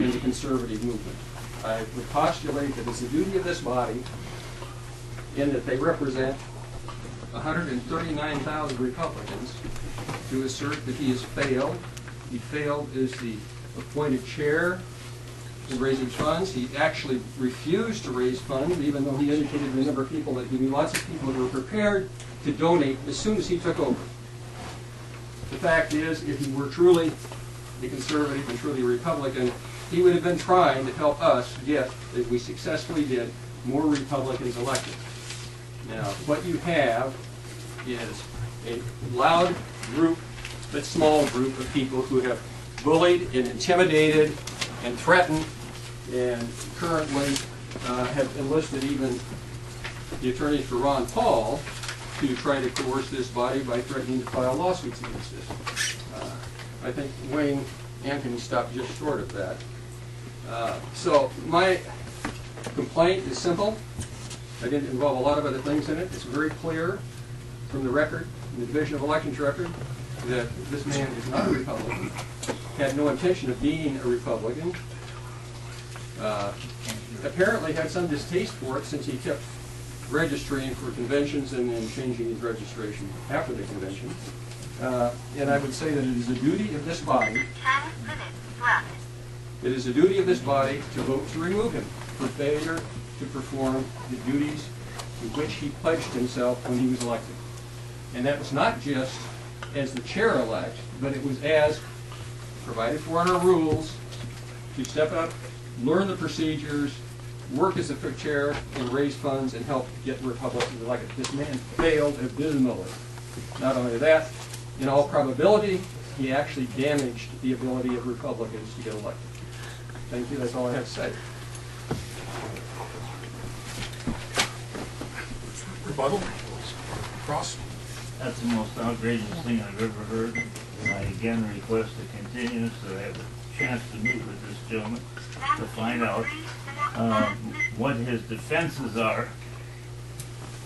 in the conservative movement. I would postulate that it's the duty of this body, in that they represent 139,000 Republicans, to assert that he has failed. He failed as the appointed chair in raising funds. He actually refused to raise funds, even though he indicated to a number of people that he knew lots of people who were prepared to donate as soon as he took over. The fact is, if he were truly a conservative and truly a Republican, he would have been trying to help us get, as we successfully did, more Republicans elected. Now, what you have is a loud group, but small group of people who have bullied and intimidated and threatened, and currently have enlisted even the attorneys for Ron Paul to try to coerce this body by threatening to file lawsuits against us. I think Wayne Anthony stopped just short of that. So my complaint is simple. I didn't involve a lot of other things in it. It's very clear from the record, from the Division of Elections record, that this man is not a Republican, had no intention of being a Republican, apparently had some distaste for it since he kept registering for conventions and then changing his registration after the convention. And I would say that it is the duty of this body, it is the duty of this body to vote to remove him for failure to perform the duties to which he pledged himself when he was elected. And that was not just as the chair-elect, but it was as provided for in our rules to step up, learn the procedures, work as a chair, and raise funds and help get Republicans elected. This man failed abysmally. Not only that, in all probability, he actually damaged the ability of Republicans to get elected. Thank you. That's all I have to say. Rebuttal? Cross? That's the most outrageous thing I've ever heard. And I again request a continuance so I have a chance to meet with this gentleman to find out what his defenses are.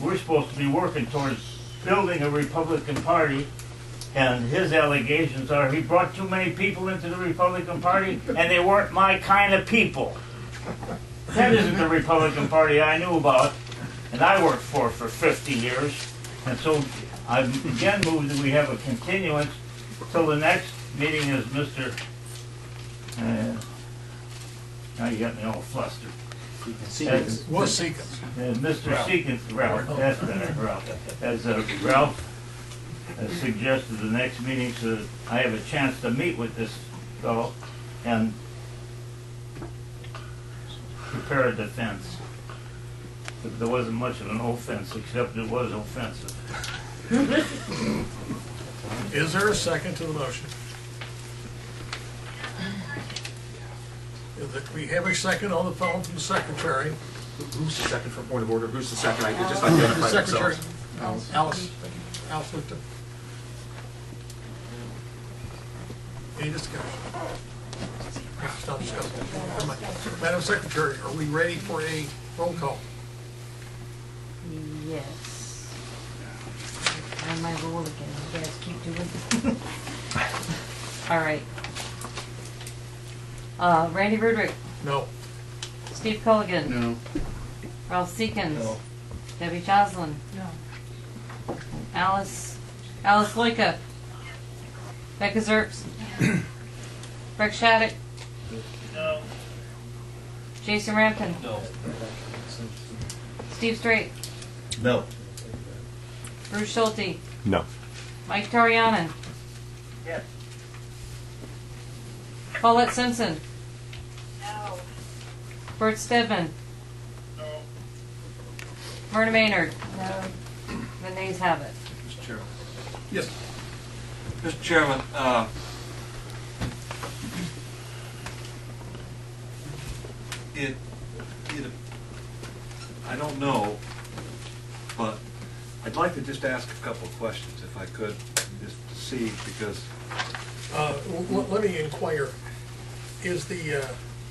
We're supposed to be working towards building a Republican Party, and his allegations are he brought too many people into the Republican Party and they weren't my kind of people. That isn't the Republican Party I knew about and I worked for 50 years. And so I again move that we have a continuance till the next meeting is Mr. Now you got me all flustered. Seekins. Mr. Seekins, Ralph, that's better, Ralph. As Ralph has suggested the next meeting so that I have a chance to meet with this fellow and prepare a defense. But there wasn't much of an offense, except it was offensive. Is there a second to the motion? We have a second on the phone from the secretary. Who's the second for point of order? Who's the second? I could just The identify secretary, themselves. Alice Lipton. Any discussion? Stop discussing. Madam Secretary, are we ready for a roll call? Yes. Find my rule again. You guys keep doing it. All right. Randy Rudrick. No. Steve Culligan. No. Ralph Seekins. No. Debbie Joslin. No. Alice Loika. Becca Zerps. Rick Shattuck. No. Jason Rampton. No. Steve Strait. No. Bruce Schulte. No. Mike Tarianen. Yes. Paulette Simpson. No. Bert Stedman. No. Myrna Maynard. No. The nays have it. Mr. Chairman. Yes. Mr. Chairman, I don't know, but I'd like to just ask a couple of questions if I could, just to see, because Let me inquire. Is the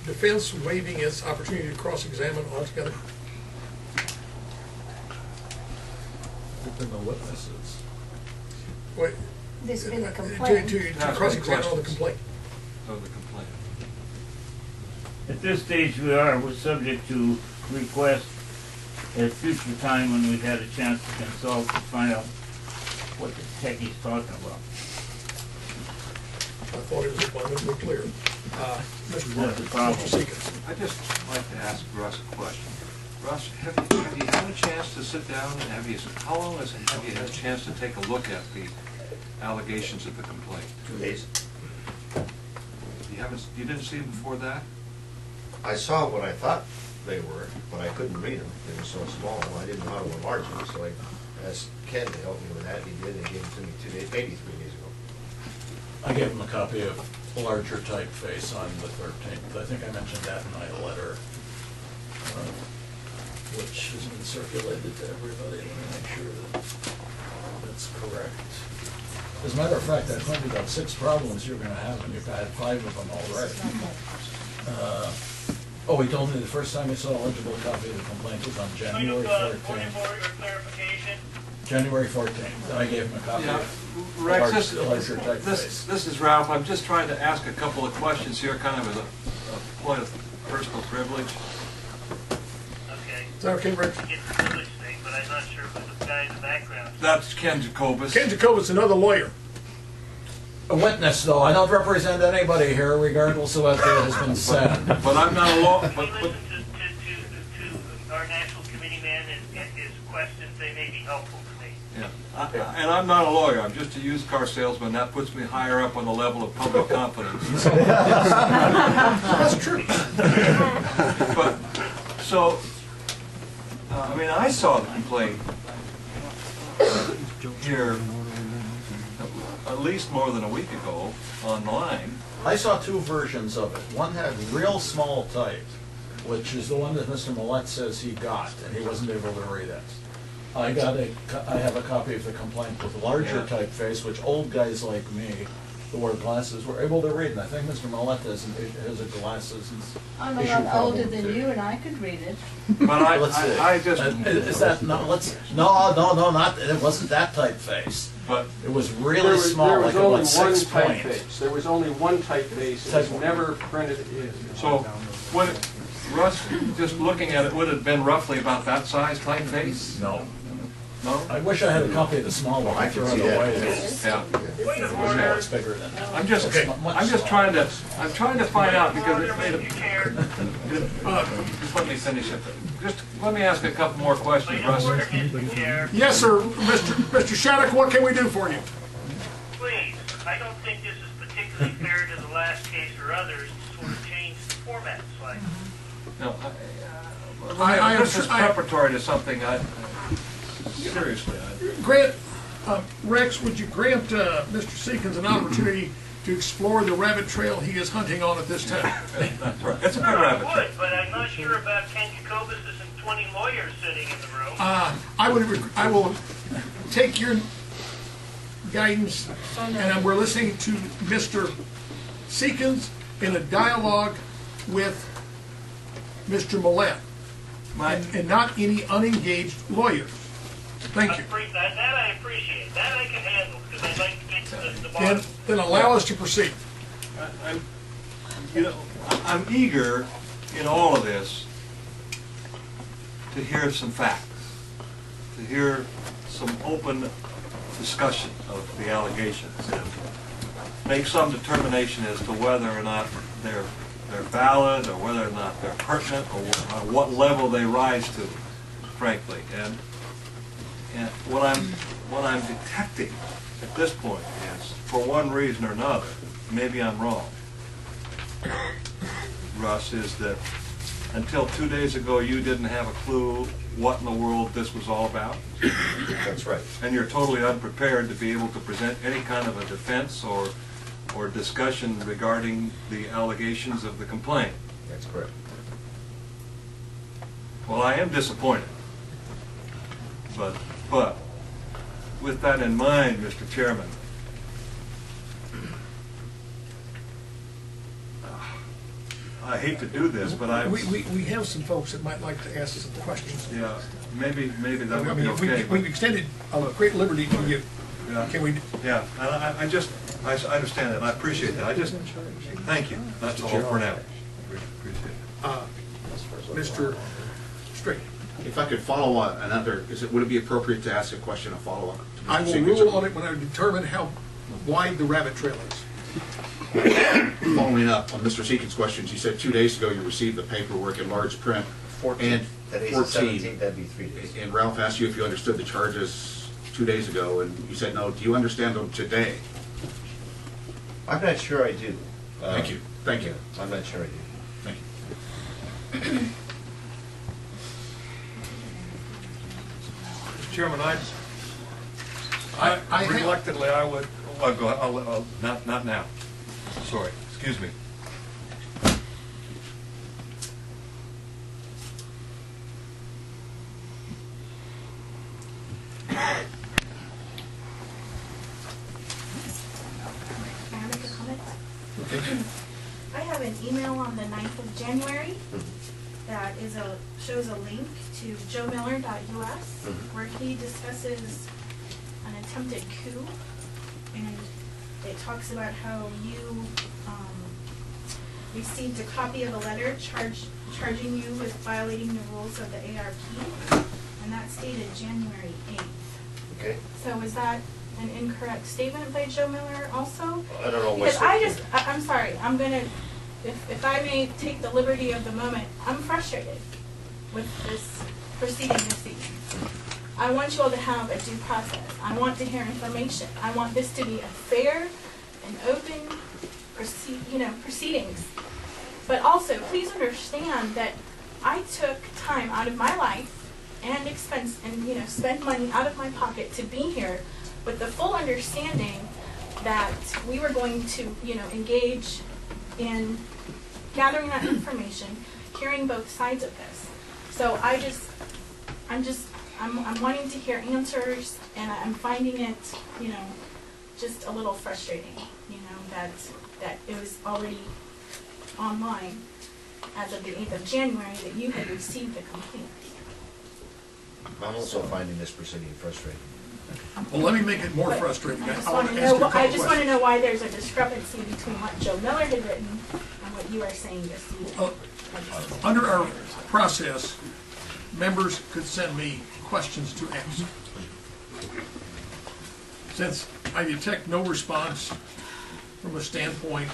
defense waiving its opportunity to cross-examine altogether? there are no witnesses. Wait, There's been a complaint. to cross-examine on the complaint. Of the complaint. At this stage, we're subject to request at future time when we've had a chance to consult to find out what the heck he's talking about. I thought it was abundantly clear. That's the problem. Mr. Seekins. I'd just like to ask Russ a question. Russ, have you had a chance to sit down and have you had a chance to take a look at the allegations of the complaint? 2 days. You didn't see them before that? I saw what I thought they were, but I couldn't read them. They were so small. I didn't know how to enlarge them, so I asked Ken to help me with that. He did, and he gave them to me 2 days, maybe 3 days ago. I gave him a copy of larger typeface on the 13th. I think I mentioned that in my letter, which has been circulated to everybody. Let me make sure that that's correct. As a matter of fact, I pointed out 6 problems you're going to have, and you've had 5 of them already. Oh, he told me the first time he saw a legible copy of the complaint was on January 14th. January 14th. I gave him a copy of Rex, larger typeface. this is Ralph. I'm just trying to ask a couple of questions here, kind of as a point of personal privilege. Okay. Is that okay, Rich? Get the privilege thing, but I'm not sure who the guy in the background is. That's Ken Jacobus. Ken Jacobus, another lawyer. A witness, though. I don't represent anybody here, regardless of what has been said. But I'm not a law. Can we listen to our national committee man and his questions? They may be helpful to me. Yeah, and I'm not a lawyer. I'm just a used car salesman. That puts me higher up on the level of public confidence. That's true. But so, I mean, I saw the complaint here at least more than a week ago online. I saw 2 versions of it. One had real small type, which is the one that Mr. Millette says he got, and he wasn't able to read it. I have a copy of the complaint with larger typeface, which old guys like me who wear glasses were able to read. And I think Mr. Millette has a glasses I'm a issue lot problem older than too. you, and I could read it. But I just. Is that no, not it wasn't that typeface. But It was really small, There like was only about one 6 points. typeface. There was only one typeface. It was never printed in. so, what, Russ, just looking at it, would it have been roughly about that size typeface? No. No? I wish I had a copy of the small one. I can see that. Yeah. Yeah, it's bigger than that. I'm just trying to find out because it made a. Just let me finish it. Just let me ask a couple more questions, Russ. Yes, sir. Mr. Shattuck, what can we do for you? Please, I don't think this is particularly fair to the last case or others to sort of change the format slightly. No, I this is preparatory to something. Seriously, Grant, Rex, would you grant Mr. Seekins an opportunity to explore the rabbit trail he is hunting on at this time? that's right. It's a good Sure, I rabbit trail. would, but I'm not sure about Ken Jacobus and 20 lawyers sitting in the room. I will take your guidance, and we're listening to Mr. Seekins in a dialogue with Mr. Millette, and not any unengaged lawyers. Thank you. That I appreciate. That I can handle, because I'd like to get to the bottom. Then allow us to proceed. I'm eager in all of this to hear some facts, to hear some open discussion of the allegations, and make some determination as to whether or not they're valid, or whether or not they're pertinent, or what level they rise to, frankly. And what I'm detecting at this point is, for one reason or another, maybe I'm wrong, Russ, is that until 2 days ago you didn't have a clue what in the world this was all about? That's right. And you're totally unprepared to be able to present any kind of a defense or discussion regarding the allegations of the complaint? That's correct. Well, I am disappointed. But with that in mind, Mr. Chairman, I hate to do this, but We have some folks that might like to ask some questions. yeah, maybe that I would be mean, okay. we've extended a great liberty to you. Yeah. Can we? Yeah, and I understand that, and I appreciate that. Thank you. That's all for now. Mr. Straight. If I could follow on another, would it be appropriate to ask a question, a follow-up? to I Mr. will Seeger's? rule on it when I determine how wide the rabbit trail is. Following up on Mr. Seekin's questions, you said 2 days ago you received the paperwork in large print. 14th. And Today's the 14. 17th, that'd be 3 days. And Ralph asked you if you understood the charges 2 days ago, and you said no. Do you understand them today? I'm not sure I do. Thank you. Thank you. I'm not sure I do. Thank you. Mr. Chairman, I I reluctantly, I would, I'll go, not now. Sorry, excuse me. May I make a comment? I have an email on the 9th of January that shows a link to joemiller.us where he discusses an attempted coup, and it talks about how you received a copy of a letter charging you with violating the rules of the ARP, and that's dated January 8th. Okay? So is that an incorrect statement by Joe Miller also? I don't know what's. Because I'm sorry, I'm gonna, if I may take the liberty of the moment, I'm frustrated with this proceeding this evening. I want you all to have a due process. I want to hear information. I want this to be a fair and open proceedings. But also, please understand that I took time out of my life and expense and spend money out of my pocket to be here with the full understanding that we were going to engage in gathering that information, hearing both sides of this. So I'm wanting to hear answers, and I'm finding it, just a little frustrating, that it was already online as of the 8th of January that you had received the complaint. I'm also finding this proceeding frustrating. well, let me make it more But frustrating. I just I want want to to ask you a know. couple I just want to questions. know why there's a discrepancy between what Joe Miller had written and what you are saying this evening. Under our process, members could send me questions to ask. Since I detect no response from a standpoint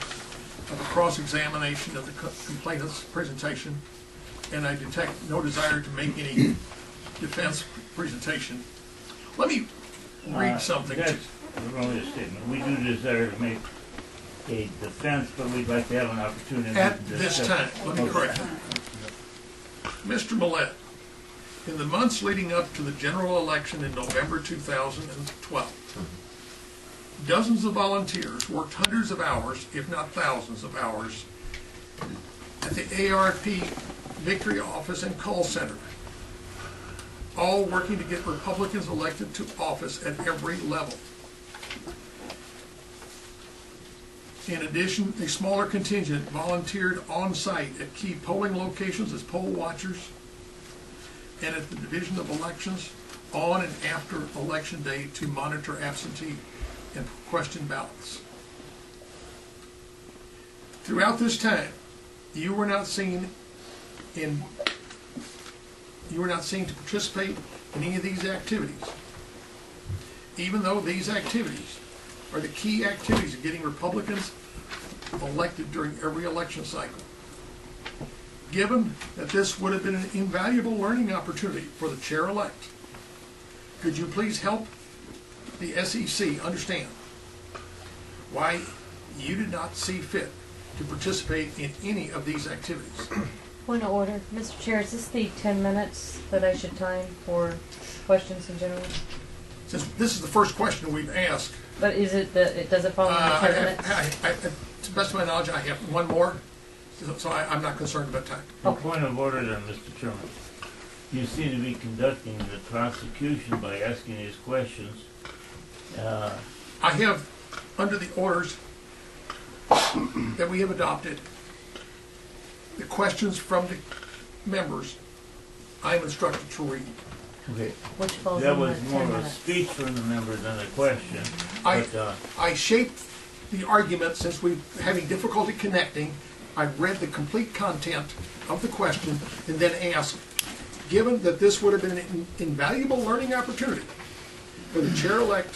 of a cross-examination of the complainant's presentation, and I detect no desire to make any defense presentation, let me read something. That's erroneous statement. We do desire to make a defense, but we'd like to have an opportunity At to this discuss. time, let me correct it. Mr. Millett, in the months leading up to the general election in November 2012, dozens of volunteers worked hundreds of hours, if not thousands of hours, at the ARP Victory Office and Call Center, all working to get Republicans elected to office at every level. In addition, a smaller contingent volunteered on-site at key polling locations as poll watchers and at the Division of Elections on and after Election Day to monitor absentee and question ballots. Throughout this time, you were not seen to participate in any of these activities, even though these activities are the key activities of getting Republicans elected during every election cycle. Given that this would have been an invaluable learning opportunity for the chair-elect, could you please help the SEC understand why you did not see fit to participate in any of these activities? Point of order. Mr. Chair, is this the 10 minutes that I should time for questions in general? Since this is the first question we've asked, But is it does it fall in the 10 minutes? to the best of my knowledge, I have one more, so I'm not concerned about time. A point of order then, Mr. Chairman. You seem to be conducting the prosecution by asking these questions. I have, under the orders that we have adopted, the questions from the members, I am instructed to read. Okay. Which falls That in was the more 10 of a minutes. speech from the member than a question. I But, shaped the argument, since we're having difficulty connecting, I read the complete content of the question and then asked, given that this would have been an invaluable learning opportunity for the chair-elect